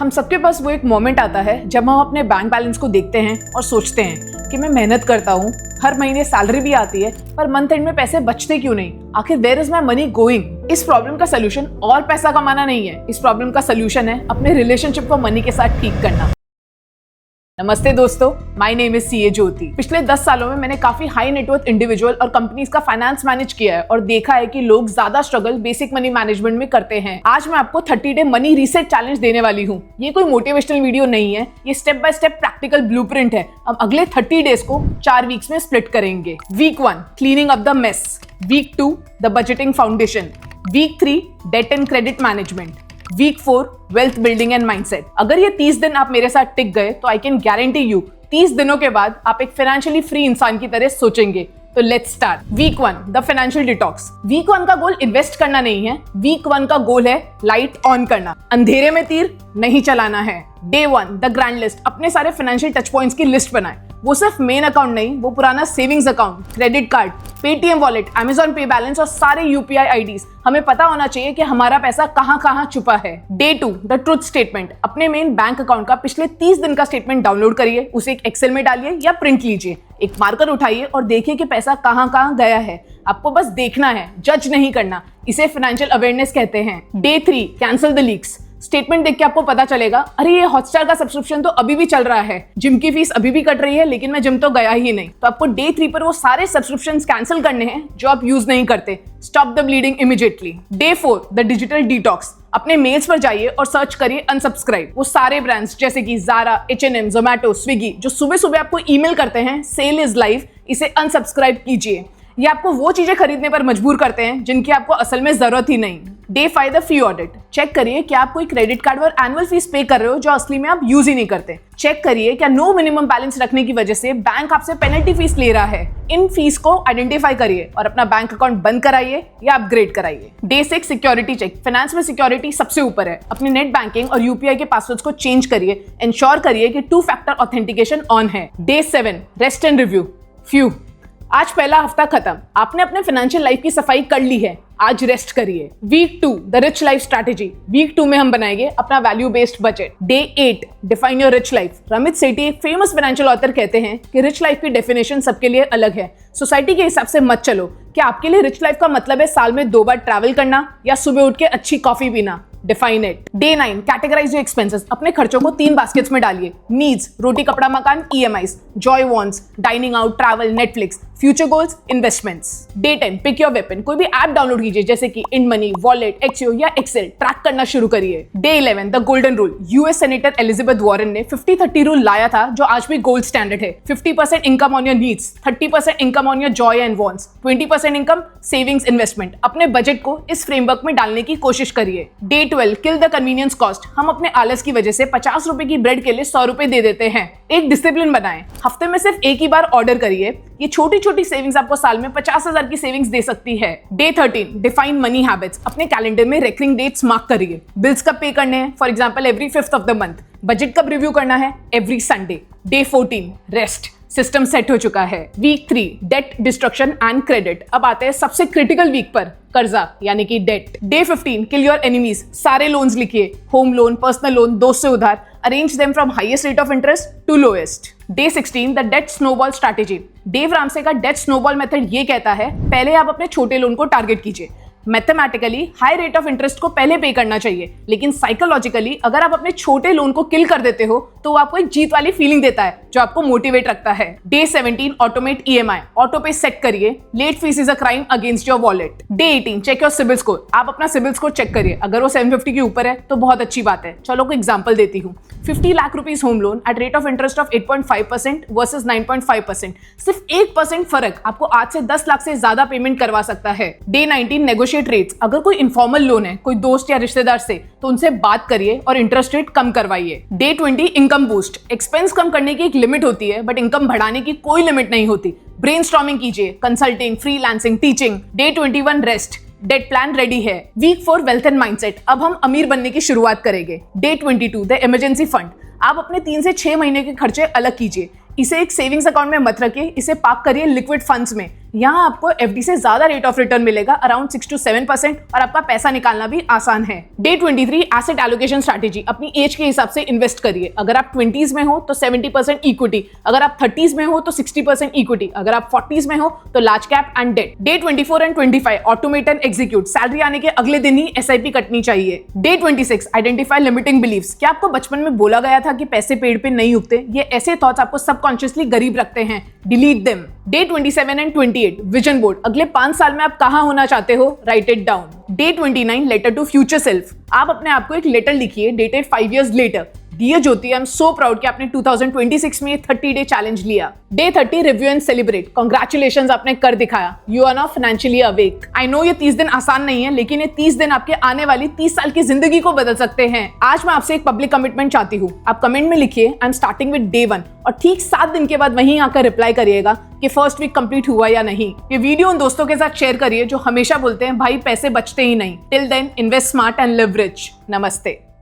हम सबके पास वो एक मोमेंट आता है जब हम अपने बैंक बैलेंस को देखते हैं और सोचते हैं कि मैं मेहनत करता हूँ, हर महीने सैलरी भी आती है, पर मंथ एंड में पैसे बचते क्यों नहीं? आखिर where is my money going? इस प्रॉब्लम का सोल्यूशन और पैसा कमाना नहीं है, इस प्रॉब्लम का सोल्यूशन है अपने रिलेशनशिप को मनी के साथ ठीक करना। नमस्ते दोस्तों, माय नेम इज सीए ज्योति। पिछले 10 सालों में मैंने काफी हाई नेटवर्थ इंडिविजुअल और कंपनीज का फाइनेंस मैनेज किया है और देखा है कि लोग ज्यादा स्ट्रगल बेसिक मनी मैनेजमेंट में करते हैं। आज मैं आपको 30 डे मनी रीसेट चैलेंज देने वाली हूँ। ये कोई मोटिवेशनल वीडियो नहीं है, ये step by step practical blueprint है। हम अगले 30 डेज को 4 वीक्स में स्प्लिट करेंगे। Week 1 cleaning up the mess, week 2 the budgeting foundation, week 3 debt and credit management, week 4 wealth building and mindset. अगर ये 30 दिन आप मेरे साथ टिक गए तो आई कैन गारंटी यू 30 दिनों के बाद आप एक फाइनेंशियली फ्री इंसान की तरह सोचेंगे। तो let's start. Week 1 the financial detox. Week 1 का गोल इन्वेस्ट करना नहीं है, वीक 1 का गोल है लाइट ऑन करना, अंधेरे में तीर नहीं चलाना है। Day 1 the grand list. अपने सारे फाइनेंशियल टच पॉइंट्स की लिस्ट बनाएं। वो सिर्फ मेन अकाउंट नहीं, वो पुराना savings account, credit card, Paytm wallet, Amazon पे बैलेंस और सारे यूपीआई आईडीज। हमें पता होना चाहिए कि हमारा पैसा कहां कहां छुपा है। Day 2 the truth statement. अपने मेन बैंक अकाउंट का पिछले 30 दिन का स्टेटमेंट डाउनलोड करिए, उसे एक एक्सेल में डालिए या प्रिंट लीजिए। एक मार्कर उठाइए और देखिए कि पैसा कहां कहां गया है। आपको बस देखना है, जज नहीं करना। इसे फाइनेंशियल अवेयरनेस कहते हैं। Day 3 cancel the leaks. Statement देख के आपको पता चलेगा, अरे ये हॉटस्टार का सब्सक्रिप्शन तो अभी भी चल रहा है, जिम की फीस अभी भी कट रही है, लेकिन मैं जिम तो गया ही नहीं। तो आपको डे 3 पर वो सारे सब्सक्रिप्शंस कैंसिल करने हैं जो आप यूज नहीं करते। Stop the bleeding immediately. Day 4 the digital detox. अपने मेल्स पर जाइए और सर्च करिए अनसब्सक्राइब। वो सारे ब्रांड्स जैसे कि ज़ारा, H&M, जोमैटो, स्विगी जो सुबह सुबह आपको ईमेल करते हैं सेल इज लाइव, इसे अनसब्सक्राइब कीजिए। ये आपको वो चीजें खरीदने पर मजबूर करते हैं जिनकी आपको असल में जरूरत ही नहीं। Day 5 the fee audit. Check करिए कि आप कोई क्रेडिट कार्ड और एनुअल फीस पे कर रहे हो जो असली में आप यूज ही नहीं करते। चेक करिए क्या नो मिनिमम बैलेंस रखने की वजह से बैंक आपसे पेनल्टी फीस ले रहा है। इन फीस को आइडेंटिफाई करिए और अपना बैंक अकाउंट बंद कराइए या अपग्रेड कराइए। Day 6 security check. फाइनेंस में सिक्योरिटी सबसे ऊपर है। अपने नेट बैंकिंग और यूपीआई के पासवर्ड्स को चेंज करिए। इंश्योर करिए कि 2 फैक्टर ऑथेंटिकेशन ऑन है। Day 7 rest and review. Phew, आज पहला हफ्ता खत्म, आपने अपने फाइनेंशियल लाइफ की सफाई कर ली है, आज रेस्ट करिए। Week 2 the rich life strategy. Week 2 में हम बनाएंगे अपना value based budget. Day 8 define your rich life. Ramit Sethi एक फेमस फाइनेंशियल ऑथर कहते हैं कि रिच लाइफ की डेफिनेशन सबके लिए अलग है। सोसाइटी के हिसाब से मत चलो। क्या आपके लिए रिच लाइफ का मतलब है साल में 2 बार ट्रैवल करना या सुबह उठ के अच्छी कॉफी पीना? Define it. Day 9 categorise your expenses. अपने खर्चों को 3 बास्केट्स में डालिए। नीड्स रोटी कपड़ा मकान, EMIs, joy wants dining out travel Netflix, future goals investments. Day 10 pick your weapon. कोई भी ऐप डाउनलोड कीजिए जैसे कि इंड मनी, वॉलेट, एक्सियो या एक्सेल। ट्रैक करना शुरू करिए। Day 11 the golden rule. US senator Elizabeth Warren ने 50-30 रूल लाया था जो आज भी गोल्ड स्टैंडर्ड है। 50% income on your needs, 30% income on your Joy and wants, 20% income savings investment. अपने बजट को इस फ्रेमवर्क में डालने की कोशिश करिए। Day 12 kill the convenience cost. हम अपने आलस की वजह से 50 रुपए की ब्रेड के लिए 100 रुपए दे देते हैं। एक डिसिप्लिन बनाएं, हफ्ते में सिर्फ एक ही बार ऑर्डर करिए। ये छोटी छोटी सेविंग्स आपको साल में 50,000 की सेविंग्स दे सकती है। Day 13 define money habits. अपने कैलेंडर में रेकरिंग डेट्स मार्क करिए। बिल्स कब पे करने हैं, for example every 5th of the month. Budget कब रिव्यू करना है, every Sunday. Day 14 rest. System set हो चुका है। Week 3 debt destruction and credit. अब आते हैं सबसे क्रिटिकल वीक पर, कर्जा यानी कि debt. Day 15 kill your enemies. सारे लोन्स लिखिए, होम लोन, पर्सनल लोन, दोस्त से उधार। Arrange them from highest rate of interest to lowest. Day 16 the debt snowball strategy. Dave Ramsey का डेट स्नोबॉल मेथड ये कहता है, पहले आप अपने छोटे लोन को टारगेट कीजिए। Mathematically high rate of interest को पहले पे करना चाहिए, लेकिन साइकोलॉजिकली अगर आप अपने छोटे लोन को किल कर देते हो तो वो आपको एक जीत वाली फीलिंग देता है जो आपको मोटिवेट रखता है। Day 17 automate EMI. Auto pay set करिए। Late fees is a crime against your wallet. Day 18 check your CIBIL score. आप अपना सिबिल स्कोर चेक करिए, अगर वो 750 के ऊपर है तो बहुत अच्छी बात है। चलो कोई एग्जांपल देती हूँ। 50 lakh rupees home loan at rate of interest of 8.5% versus 9.5%। सिर्फ 1% फर्क आपको आज से 10 लाख से ज्यादा पेमेंट करवा सकता है। Day 19 negotiate rates. अगर कोई इनफॉर्मल लोन है कोई दोस्त या रिश्तेदार से, तो उनसे बात करिए और इंटरेस्ट रेट कम करवाइए। Day 20 income boost. एक्सपेंस कम करने की एक लिमिट होती है बट इनकम बढ़ाने की कोई लिमिट नहीं होती। ब्रेनस्टॉर्मिंग कीजिए, consulting, freelancing, teaching. Day 21 rest. Date plan ready है। Week 4 wealth and mindset. अब हम अमीर बनने की शुरुआत करेंगे। Day 22 the emergency fund. आप अपने 3 से 6 महीने के खर्चे अलग कीजिए। इसे एक सेविंग्स अकाउंट में मत रखिए, इसे पार्क करिए लिक्विड फंड्स में। यहाँ आपको एफडी से ज्यादा रेट ऑफ रिटर्न मिलेगा, अराउंड 6 to 7%, और आपका पैसा निकालना भी आसान है। Day 23 asset allocation strategy. अपनी एज के हिसाब से इन्वेस्ट करिए। अगर आप 20s में हो तो 70% इक्विटी, अगर आप 30s में हो तो 60% इक्विटी, अगर आप 40s में हो तो large cap and debt. Day 24 and 25 automate and execute. Salary आने के अगले दिन ही एसआईपी कटनी चाहिए। Day 26 identify limiting beliefs. क्या आपको बचपन में बोला गया था कि पैसे पेड़ पे नहीं उगते? ये ऐसे थॉट्स आपको सबकॉन्शियसली गरीब रखते हैं। Delete them. Day 27 and 28 vision board. अगले 5 साल में आप कहां होना चाहते हो? Write it down. Day 29 letter to future self. आप अपने आप को एक लेटर लिखिए dated 5 years letter. Dear Jyoti, I am so proud कि आपने 2026 में 30 डे चैलेंज लिया। Day 30 review and celebrate. Congratulations, आपने कर दिखाया। You are now financially awake. I know ये 30 दिन आसान नहीं है, लेकिन ये 30 दिन आपके आने वाली 30 साल की जिंदगी को बदल सकते हैं। आज मैं आपसे एक पब्लिक कमिटमेंट चाहती हूँ। आप कमेंट में लिखिए I am starting with day 1 और ठीक 7 दिन के बाद वहीं आकर रिप्लाई करिएगा कि फर्स्ट वीक कंप्लीट हुआ या नहीं। ये वीडियो उन दोस्तों के साथ शेयर करिए जो हमेशा बोलते हैं भाई पैसे बचते ही नहीं। Till then invest smart and live rich. नमस्ते।